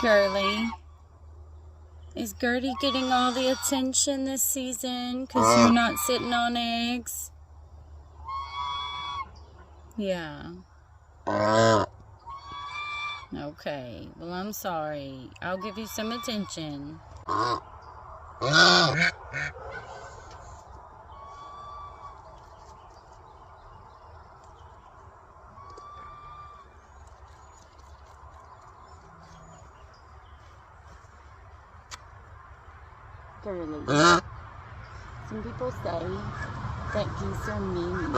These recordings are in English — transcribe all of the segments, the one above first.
Girlie. Is Gertie getting all the attention this season because you're not sitting on eggs? Yeah. Okay. Well, I'm sorry. I'll give you some attention. Girlie. Some people say that geese are mean. I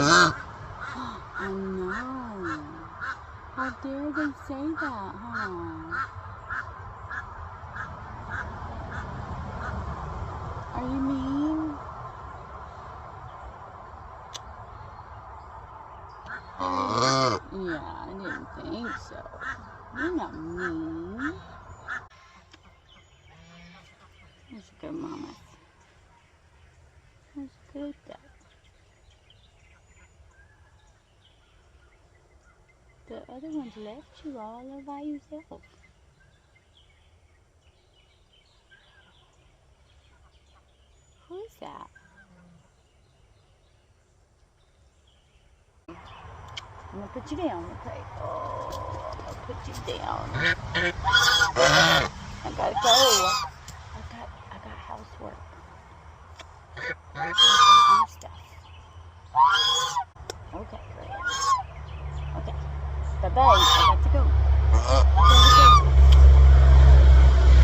know. How dare they say that, huh? Are you mean? Yeah, I didn't think so. You're not mean. That's a good mama. That's good, Dad. The other ones left you all by yourself. Who is that? I'm gonna put you down, okay? Oh, I'm gonna put you down. I gotta go. I got housework. I gotta do stuff. Okay, great. Okay. Bye-bye.